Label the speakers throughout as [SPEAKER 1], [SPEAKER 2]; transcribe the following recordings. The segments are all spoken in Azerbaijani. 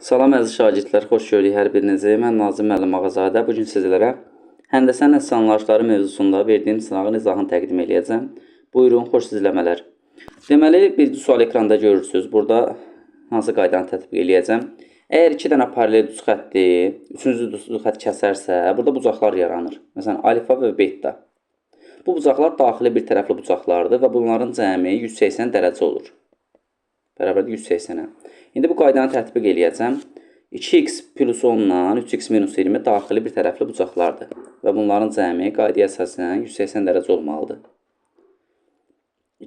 [SPEAKER 1] Salam əziz şagirdlər, xoş gördük hər birinizi. Mən Nazim müəllim Ağazadə. Bu gün sizlərə həndəsə nəslianlaşları mövzusunda verdiyim sınağın izahını təqdim edəcəm. Buyurun, xoş izləmələr. Deməli, birinci sual ekranda görürsünüz. Burada hansı qaydanı tətbiq edəcəm? Əgər iki dənə paralel düz xətti, üçüncü düz xətt kəsərsə, burada bucaqlar yaranır. Məsələn, alfa və beta. Bu bucaqlar daxili bir tərəfli bucaqlardır və bunların cəmi 180 dərəcə olur. Bərabərdir 180-ə. İndi bu qaydanı tətbiq edəcəm. 2x plus 10-dan 3x minus 20 daxili bir tərəfli bucaqlardır. Və bunların cəmi qaydaya əsasən 180 dərəcə olmalıdır.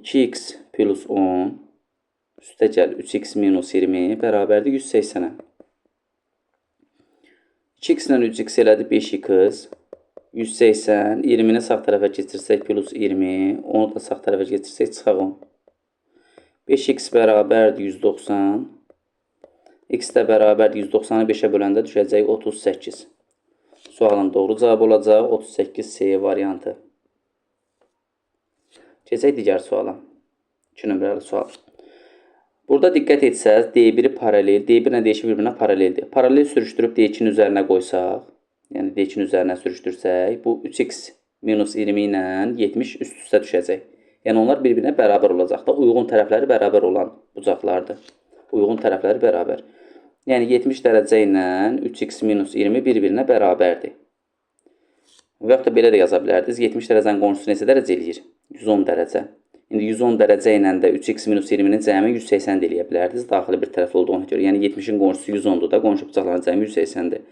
[SPEAKER 1] 2x plus 10 üstəgəl 3x minus 20 bərabərdir 180-ə. 2x ilə 3x elədi 5x. 180, 20-ni sağ tərəfə keçirsək plus 20, 10-u da sağ tərəfə keçirsək çıxaq 10. 5x bərabərdir 190. X də bərabərdir 190-ı 5-ə böləndə düşəcək 38. Sualın doğru cavabı olacaq 38C variantı. Keçək digər suala. 2 nömrəli sual. Burada diqqət etsəz, D1-i paralel, D1 ilə D2 bir-birinə paraleldir. Paralel sürüşdürüb D2-nin üzərinə qoysaq, yəni D2-nin üzərinə sürüşdürsək, bu 3x minus 20 ilə 70 üst-üstə düşəcək. Yəni onlar bir-birinə bərabər olacaq da, uyğun tərəfləri bərabər olan bucaqlardır. Uyğun tərəfləri bərabər. Yəni 70 dərəcə ilə 3x minus 20 bir-birinə bərabərdir. Və yaxud da belə də yaza bilərdiniz. 70 dərəcənin qonşusu neçə dərəcə eləyir? 110 dərəcə. İndi 110 dərəcə ilə də 3x minus 20-nin cəmi 180 eləyə bilərdiniz. Daxili bir tərəfli olduğuna görə. Yəni 70-in qonşusu 110-dur da, qonşu bucaqların cəmi 180-dir.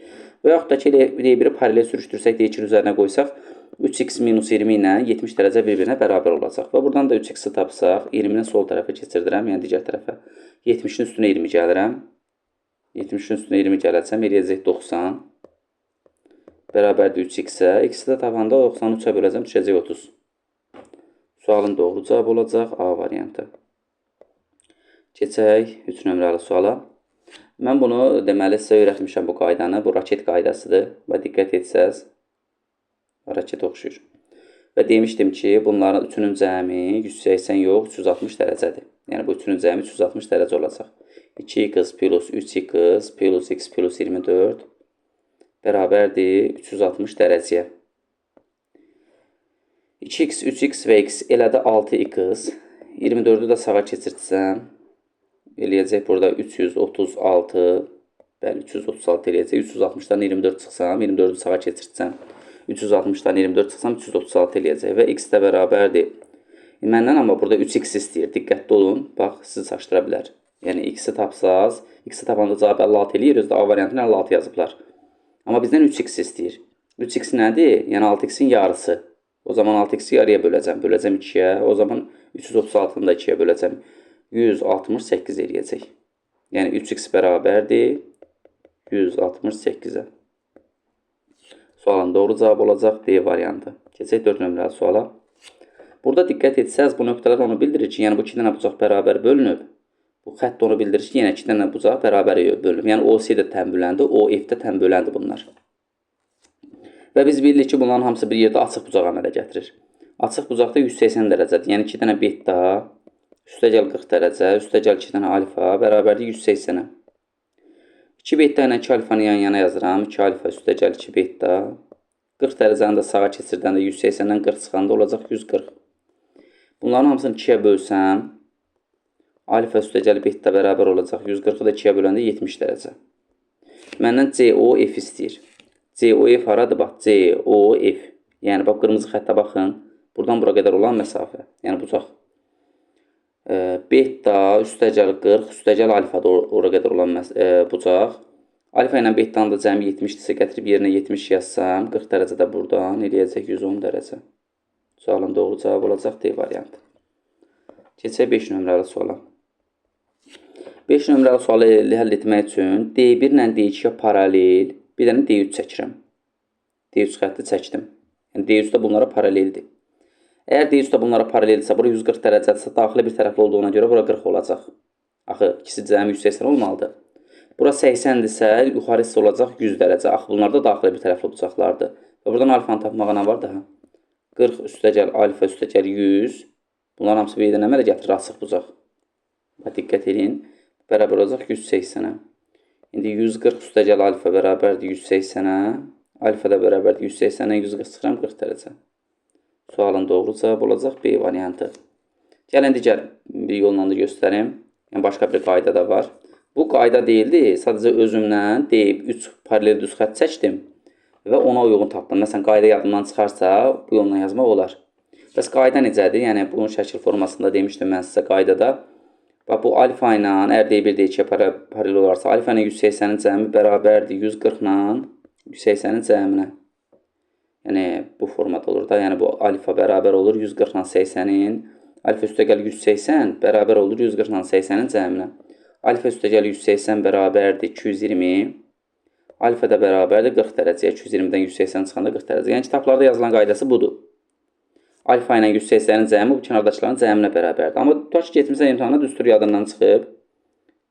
[SPEAKER 1] Və yaxud da ki, D1-i paralel sürüşdürsək, D2-nin üzərinə qoysaq, 3x minus 20 ilə 70 dərəcə bir-birinə bərabər olacaq. Və buradan da 3x-i tapsaq, 20-ni sol tərəfə keçirdirəm, yəni digər tərəfə. 70-in üstünə 20 gəlirəm. 70-in üstünə 20 gələcəm, eləyəcək 90. Bərabərdir 3x-ə. X-i də tapanda 90-ı 3-ə böləcəm, düşəcək 30. Sualın doğru cavabı olacaq A variantı. Keçək 3 nömrəli suala. Mən bunu deməli sizə öyrətmişəm bu qaydanı. Bu raket qaydasıdır. Və diqqət etsəz, raket oxşuyur. Və demişdim ki, bunların üçünün cəmi 180 yox, 360 dərəcədir. Yəni bu üçünün cəmi 360 dərəcə olacaq. 2x plus 3x plus x plus 24 bərabərdir 360 dərəcəyə. 2x, 3x və x elədi 6x. 24-ü də sağa keçirtsəm, eləyəcək burada 336. Bəli, 336 eləyəcək. 360-dan 24 çıxsam, 24-ü sağa keçirtsəm, 360-dan 24 çıxsam, 336 eləyəcək. Və x də bərabərdir. Məndən amma burada 3x istəyir. Diqqətli olun. Bax, sizi çaşdıra bilər. Yəni, x-i tapsaz, x-i tapanda cavab 56 eləyir. Özdə A variantını 56 yazıblar. Amma bizdən 3x istəyir. 3x nədir? Yəni, 6x-in yarısı. O zaman 6x-i yarıya böləcəm. Böləcəm 2-yə. O zaman 336-nı da 2-yə böləcəm. 168 eləyəcək. Yəni, 3x bərabərdir 168-ə. Sualın doğru cavab olacaq D variantı. Keçək 4 nömrəli suala. Burada diqqət etsəz, bu nöqtələr onu bildirir ki, yəni bu 2 dənə bucaq bərabər bölünüb. Bu xətt onu bildirir ki, yəni 2 dənə bucaq bərabər bölünüb. Yəni OC də tənböləndir, OF də tənböləndir bunlar. Və biz bilirik ki, bunların hamısı bir yerdə açıq bucaq əmələ gətirir. Açıq bucaqda 180 dərəcədir. Yəni 2 dənə beta, üstəgəl 40 dərəcə, üstəgəl 2 dənə alfa bərabərdir 180-ə. 2 beta ilə 2 alfanı yan-yana yazıram. 2 alfa üstəgəl 2 beta. 40 dərəcəni də sağa keçirdəndə 180-dən 40 çıxanda olacaq 140. Bunların hamısını 2-yə bölsəm, alfa üstəgəl beta bərabər olacaq 140-ı da 2-yə böləndə 70 dərəcə. Məndən COF istəyir. COF haradır? Bax, COF. Yəni, bax, qırmızı xəttə baxın. Buradan bura qədər olan məsafə. Yəni, bucaq. Beta üstəgəl 40, üstəgəl alfa da ora qədər olan bucaq. Alfa ilə betanın da cəmi 70-dirsə, gətirib yerinə 70 yazsam, 40 dərəcə də buradan eləyəcək 110 dərəcə. Sualın doğru cavab olacaq D variantı. Keçək 5 nömrəli suala. 5 nömrəli sualı həll etmək üçün D1 ilə D2-yə paralel bir dənə D3 çəkirəm. D3 xətti çəkdim. Yəni D3 də bunlara paraleldir. Əgər D3 də bunlara paraleldirsə, bura 140 dərəcədirsə, daxili bir tərəfli olduğuna görə bura 40 olacaq. Axı, ikisi cəmi 180 olmalıdır. Bura 80-dirsə, yuxarı hissə olacaq 100 dərəcə. Axı, bunlar da daxili bir tərəfli bucaqlardır. Və buradan alfanı tapmağa nə var daha? 40 üstəgəl alfa üstəgəl 100. Bunların hamısı bir yerdən əmələ gətirir açıq bucaq. Diqqət edin. Bərabər olacaq 180-ə. İndi 140 üstəgəl alfa bərabərdir 180-ə. Alfa da bərabərdir 180-ə 140 çıxıram 40 dərəcə. Sualın doğru cavab olacaq B variantı. Gəlin digər bir yolla da göstərim. Yəni başqa bir qayda da var. Bu qayda deyildi, sadəcə özümdən deyib 3 paralel düz xətt çəkdim və ona uyğun tapdım. Məsələn, qayda yadımdan çıxarsa, bu yolla yazmaq olar. Bəs qayda necədir? Yəni bunun şəkil formasında demişdim mən sizə qaydada. Bax, bu alfa ilə, əgər D1, D2-yə paralel olarsa, alfa ilə 180-in cəmi bərabərdir 140 ilə 180-in cəminə. Yəni, bu formada olur da. Yəni, bu alfa bərabər olur 140 ilə 80-in. Alfa üstəgəl 180 bərabər olur 140 ilə 80-in cəminə. Alfa üstəgəl 180 bərabərdir 220. Alfa da bərabərdir 40 dərəcəyə. 220-dən 180 çıxanda 40 dərəcə. Yəni, kitablarda yazılan qaydası budur. Alfa ilə 180-in cəmi bu kənardakıların cəminə bərabərdir. Amma tutaq ki, getmirsən imtihana düstur yadından çıxıb.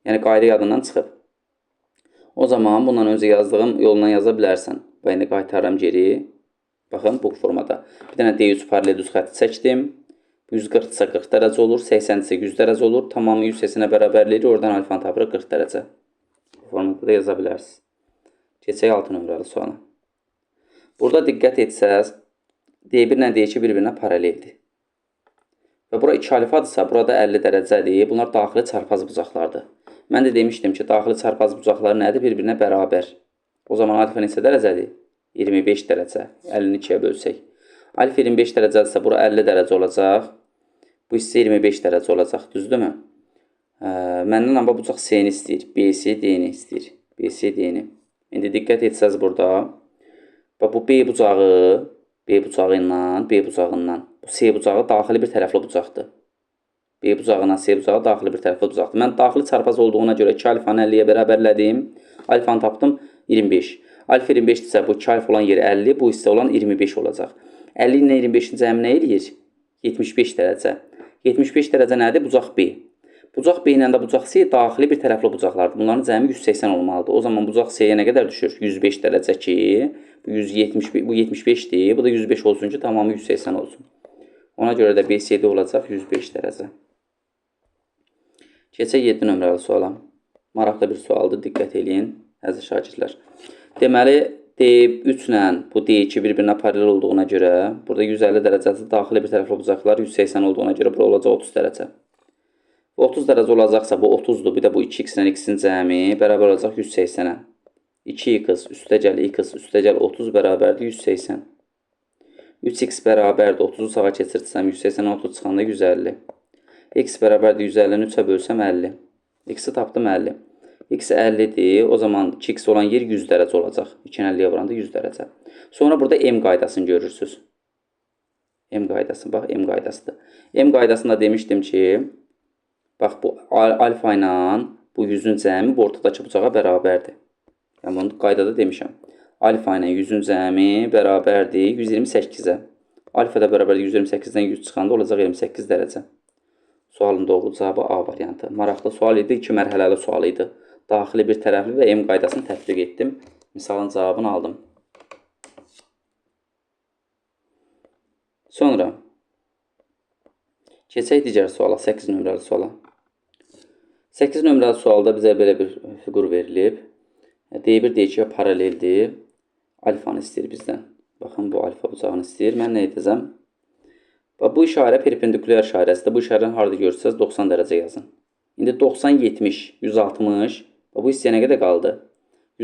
[SPEAKER 1] Yəni, qayda yadından çıxıb. O zaman bundan öncə yazdığım yolundan yaza bilərsən. Və indi qaytarıram geri. Baxın, bu formada. Bir dənə D3 paralel düz xətti çəkdim. 140 isə 40 dərəcə olur, 80 isə 100 dərəcə olur. Tamamı 180-ə bərabərləyir, oradan alfanı tapırıq 40 dərəcə. Bu formada da yaza bilərsiniz. Keçək 6 nömrəli suala. Burada diqqət etsəz, D1 ilə D2 bir-birinə paraleldir. Və bura 2 alfadırsa, burada 50 dərəcədir. Bunlar daxili çarpaz bucaqlardır. Mən də demişdim ki, daxili çarpaz bucaqları nədir? Bir-birinə bərabər. O zaman alfa neçə dərəcədir? 25 dərəcə. 50-ni 2-yə bölsək. Alfa 25 dərəcədirsə, bura 50 dərəcə olacaq. Bu hissə 25 dərəcə olacaq, düzdürmü? Məndən amma bucaq C-ni istəyir. BC D-ni istəyir. BC D-ni. İndi diqqət etsəz burada. Bu B bucağı ilə B bucağından. Bu C bucağı daxili bir tərəfli bucaqdır. B bucağı ilə C bucağı daxili bir tərəfli bucaqdır. Mən daxili çarpaz olduğuna görə 2 alfanı 50-yə bərabərlədim. Alfanı tapdım 25. Alfa 25-dirsə, bu 2 alfa olan yer 50, bu hissə olan 25 olacaq. 50 ilə 25-in cəmi nə eləyir? 75 dərəcə. 75 dərəcə nədir? Bucaq B. Bucaq B ilə də bucaq C daxili bir tərəfli bucaqlardır. Bunların cəmi 180 olmalıdır. O zaman bucaq C-yə nə qədər düşür? 105 dərəcə ki, bu 75-dir. Bu da 105 olsun ki, tamamı 180 olsun. Ona görə də BC-də olacaq 105 dərəcə. Keçək 7 nömrəli suala. Maraqlı bir sualdır, diqqət eləyin, əziz şagirdlər. Deməli, D3 ilə bu D2 bir-birinə paralel olduğuna görə, burada 150 dərəcəsi daxili bir tərəfli bucaqlar 180 olduğuna görə bura olacaq 30 dərəcə. 30 dərəcə olacaqsa bu 30-dur, bir də bu 2x ilə x-in cəmi bərabər olacaq 180-ə. 2x üstəgəl x üstəgəl 30 bərabərdir 180. 3x bərabərdir 30-u sağa keçirtsəm 180-ə 30 çıxanda 150. X bərabərdir 150-ni 3-ə bölsəm 50. X-i tapdım 50. X 50-dir, o zaman 2x olan yer 100 dərəcə olacaq. 2-ni 50-yə vuranda 100 dərəcə. Sonra burada M qaydasını görürsünüz. M qaydası, bax, M qaydasıdır. M qaydasında demişdim ki, bax, bu alfa ilə bu 100-ün cəmi bu ortadakı bucağa bərabərdir. Yəni, bunu qaydada demişəm. Alfa ilə 100-ün cəmi bərabərdir 128-ə. Alfa da bərabərdir 128-dən 100 çıxanda olacaq 28 dərəcə. Sualın doğru cavabı A variantı. Maraqlı sual idi, 2 mərhələli sual idi. Daxili bir tərəfli və M qaydasını tətbiq etdim. Misalın cavabını aldım. Sonra keçək digər suala, 8 nömrəli suala. 8 nömrəli sualda bizə belə bir fiqur verilib. D1 D2-yə paraleldir. Alfanı istəyir bizdən. Baxın, bu alfa bucağını istəyir. Mən nə edəcəm? Bu işarə perpendikulyar işarəsidir. Bu işarəni harada görürsəz 90 dərəcə yazın. İndi 90, 70, 160. Bu hissəyə nə qədər qaldı?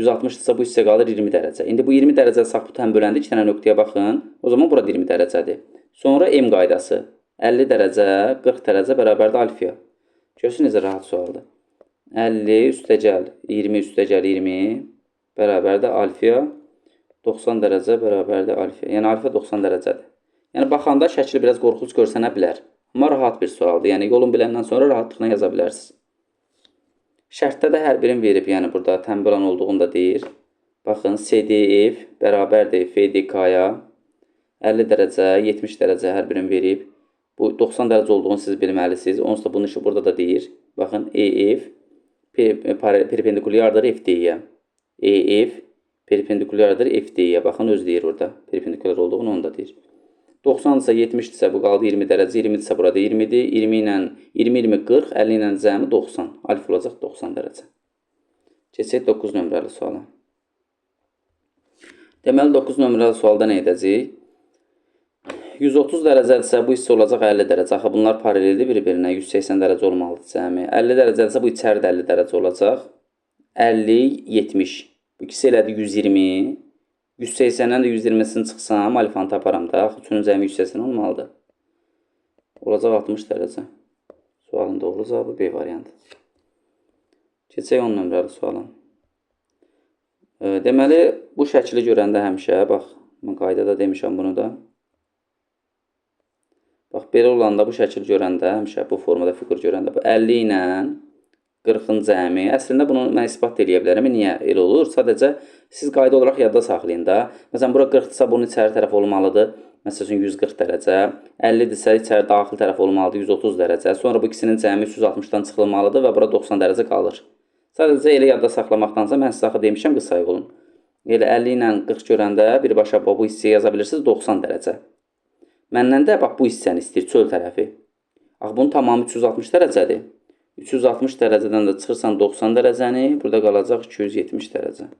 [SPEAKER 1] 160 ise bu hissə qalır 20 dərəcə. İndi bu 20 dərəcə sağ bu tən böləndə 2 dənə nöqtəyə baxın. O zaman burada 20 dərəcədir. Sonra M qaydası. 50 dərəcə, 40 dərəcə bərabərdir alfaya. Görürsünüz necə rahat sualdır. 50 üstəgəl 20 üstəgəl 20 bərabərdir alfaya. 90 dərəcə bərabərdir alfaya. Yəni alfa 90 dərəcədir. Yəni baxanda şəkli biraz qorxunc görsənə bilər. Amma rahat bir sualdır. Yəni yolun biləndən sonra rahatlıqla yaza bilərsiniz. Şərtdə də hər birini verib. Yəni burada tənbel olan olduğunu da deyir. Baxın, CDF bərabərdir FDK-ya. 50 dərəcə, 70 dərəcə hər birini verib. Bu 90 dərəcə olduğunu siz bilməlisiniz. Onsuz da bunun işi burada da deyir. Baxın, EF perpendikulyardır FD-yə. EF perpendikulyardır FD-yə. Baxın, öz deyir burada. Perpendikulyar olduğunu onu da deyir. 90 ise 70 ise bu qaldı 20 dərəcə, 20 ise burada 20'dir. 20 ilə 20, 20, 40, 50 ilə cəmi 90. Alfa olacaq 90 dərəcə. Keçək 9 nömrəli suala. Deməli 9 nömrəli sualda nə edəcəyik? 130 dərəcədirsə bu hissə olacaq 50 dərəcə. Axı bunlar paraleldir bir-birinə. 180 dərəcə olmalıdır cəmi. 50 dərəcədirsə bu içəridə 50 dərəcə olacaq. 50, 70. Bu ikisi elədi 120. 180-dən də 120-sini çıxsam, alfanı taparam da. Axı üçün cəmi 180 olmalıdır. Olacaq 60 dərəcə. Sualın doğru cavabı B variantı. Keçək 10 nömrəli suala. Deməli, bu şəkili görəndə həmişə, bax, mən qaydada demişəm bunu da. Bax, belə olanda bu şəkil görəndə, həmişə bu formada fiqur görəndə, bu 50 ilə 40-ın cəmi. Əslində, bunu mən ispat edə bilərəm. Niyə elə olur? Sadəcə, siz qayda olaraq yadda saxlayın da. Məsələn, bura 40-dırsa, bunun içəri tərəf olmalıdır. Məsələn, 140 dərəcə. 50-dirsə, içəri daxil tərəf olmalıdır, 130 dərəcə. Sonra bu ikisinin cəmi 360-dan çıxılmalıdır və bura 90 dərəcə qalır. Sadəcə, elə yadda saxlamaqdansa, mən sizə axı demişəm, qısayıq olun. Elə 50 ilə 40 görəndə birbaşa bu hissəyə yaza bilirsiniz 90 dərəcə. Məndən də bax bu hissəni istəyir, çöl tərəfi. Axı bunun tamamı 360 dərəcədir. 360 dərəcədən də çıxırsan 90 dərəcəni, burada qalacaq 270 dərəcə.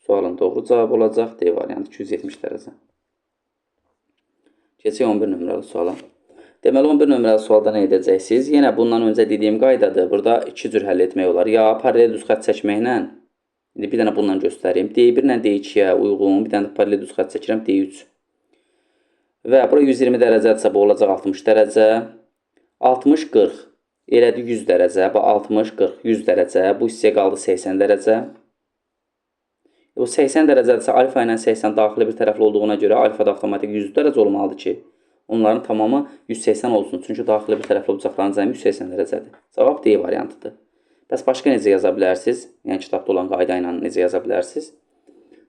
[SPEAKER 1] Sualın doğru cavabı olacaq D variantı 270 dərəcə. Keçək 11 nömrəli suala. Deməli 11 nömrəli sualda nə edəcəksiniz? Yenə bundan öncə dediyim qaydadır. Burada iki cür həll etmək olar. Ya paralel düz xətt çəkməklə, indi bir dənə bununla göstəreyim. D1 ilə D2-yə uyğun, bir dənə də paralel düz xətt çəkirəm D3. Və bura 120 dərəcədirsə, bu olacaq 60 dərəcə. 60-40 elədi 100 dərəcə. Bu 60-40 100 dərəcə. Bu hissəyə qaldı 80 dərəcə. Bu 80 dərəcədirsə, alfa ilə 80 daxili bir tərəfli olduğuna görə alfada avtomatik 100 dərəcə olmalıdır ki, onların tamamı 180 olsun. Çünki daxili bir tərəfli bucaqların cəmi 180 dərəcədir. Cavab D variantıdır. Bəs başqa necə yaza bilərsiniz? Yəni, kitabda olan qayda ilə necə yaza bilərsiniz?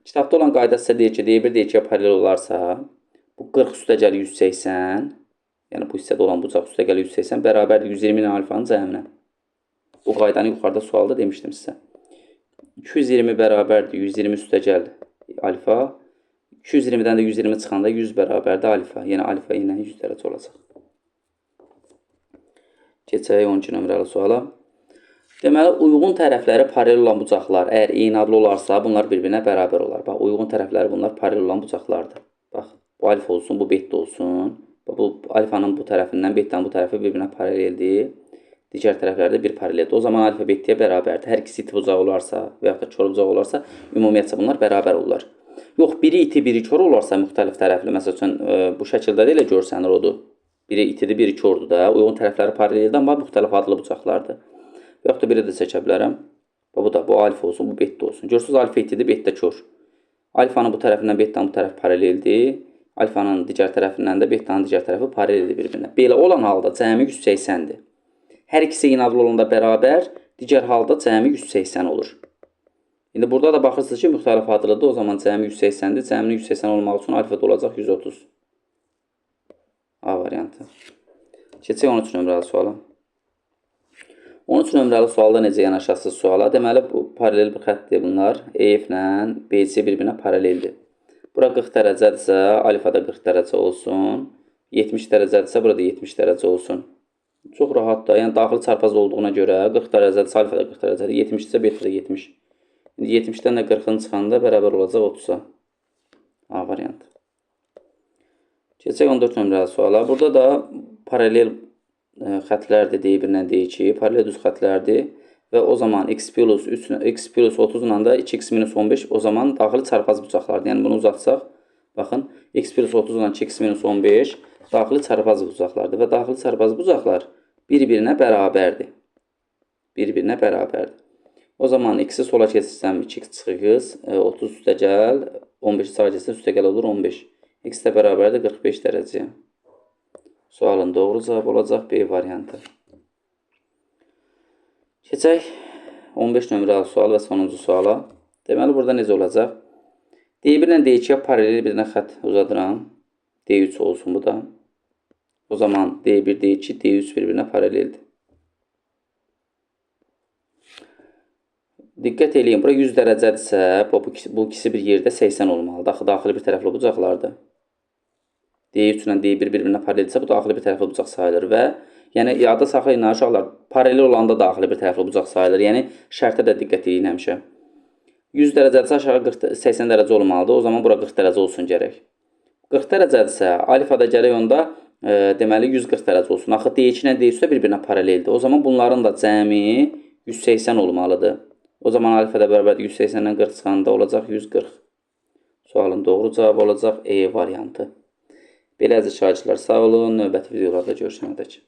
[SPEAKER 1] Kitabda olan qayda sizə deyir ki, D1 D2-yə paralel olarsa, bu 40 üstə gəlir 180, yəni bu hissədə olan bucaq üstə gəlir 180, bərabərdir 120 ilə alfanın cəminə. Bu qaydanı yuxarıda sualda demişdim sizə. 220 bərabərdir 120 üstə gəlir alfa. 220-dən də 120 çıxanda 100 bərabərdir alfa. Yəni alfa ilə 100 dərəcə olacaq. Keçək 12 nömrəli suala. Deməli, uyğun tərəfləri paralel olan bucaqlar əgər eyni adlı olarsa, bunlar bir-birinə bərabər olar. Bax, uyğun tərəfləri bunlar paralel olan bucaqlardır. Bax, bu alfa olsun, bu beta olsun. Bu alfanın bu tərəfindən betanın bu tərəfi bir-birinə paraleldir. Digər tərəfləri də bir paraleldir. O zaman alfa betaya bərabərdir. Hər ikisi iti bucaq olarsa və yaxud da kör bucaq olarsa, ümumiyyətcə bunlar bərabər olurlar. Yox, biri iti, biri kör olarsa müxtəlif tərəfli, məsəl üçün bu şəkildə də elə görsənir odur. Biri itidir, biri kördür da. Uyğun tərəfləri paraleldir, amma müxtəlif adlı bucaqlardır. Və yaxud da biri də çəkə bilərəm. Bu da, bu alfa olsun, bu beta olsun. Görürsünüz, alfa itidir, beta kör. Alfanın bu tərəfindən betanın bu tərəfi paraleldir. Alfanın digər tərəfindən də betanın digər tərəfi paraleldir bir-birinə. Belə olan halda cəmi 180-dir. Hər ikisi eyni adlı olanda bərabər, digər halda cəmi 180 olur. İndi burada da baxırsınız ki, müxtəlif adlıdır. O zaman cəmi 180-dir. Cəminin 180 olmaq üçün alfada olacaq 130. A variantı. Keçək 13 nömrəli suala. 13 nömrəli sualda necə yanaşasınız suala? Deməli, bu paralel bir xəttdir bunlar. EF ilə BC bir-birinə paraleldir. Bura 40 dərəcədirsə, alfada 40 dərəcə olsun. 70 dərəcədirsə, burada 70 dərəcə olsun. Çox rahat da. Yəni, daxili çarpaz olduğuna görə 40 dərəcədirsə, alfada 40 dərəcədir. 70 isə betada 70. 70-dən də 40-ın çıxanda bərabər olacaq 30-a. A variantı. Keçək 14 nömrəli suala. Burada da paralel xətlərdir, D1 ilə D2, paralel düz xətlərdir və o zaman x plus 30 ilə da 2x minus 15 o zaman daxili çarpaz bucaqlardır. Yəni, bunu uzatsaq, baxın, x plus 30 ilə 2x minus 15 daxili çarpaz bucaqlardır və daxili çarpaz bucaqlar bir-birinə bərabərdir. Bir-birinə bərabərdir. O zaman x-i sola keçirsəm 2x çıxır, 30 üstə gəl, 15 sağa keçirsə üstə gəl olur 15. X də bərabərdir 45 dərəcəyə. Sualın doğru cavabı olacaq B variantı. Keçək 15 nömrəli sual və sonuncu suala. Deməli, burada necə olacaq? D1 ilə D2-yə paralel bir dənə xətt uzadıram. D3 olsun bu da. O zaman D1, D2, D3 bir-birinə paraleldir. Diqqət eləyin, bura 100 dərəcədirsə, bu ikisi bir yerdə 80 olmalıdır. Axı, daxili bir tərəfli bucaqlardır. D3 ilə D1 bir-birinə paraleldirsə, bu daxili bir tərəfli bucaq sayılır və Yəni yadda saxlayın uşaqlar, paralel olanda daxili bir tərəfli bucaq sayılır. Yəni şərtə də diqqət edin həmişə. 100 dərəcədirsə aşağı 80 dərəcə olmalıdır. O zaman bura 40 dərəcə olsun gərək. 40 dərəcədirsə alfada gərək onda deməli 140 dərəcə olsun. Axı D2 ilə D3 də bir-birinə paraleldir. O zaman bunların da cəmi 180 olmalıdır. O zaman alfada bərabər 180-dən 40 çıxanda olacaq 140. Sualın doğru cavabı olacaq E variantı. Belədir şagirdlər, sağ olun. Növbəti videolarda görüşənədək.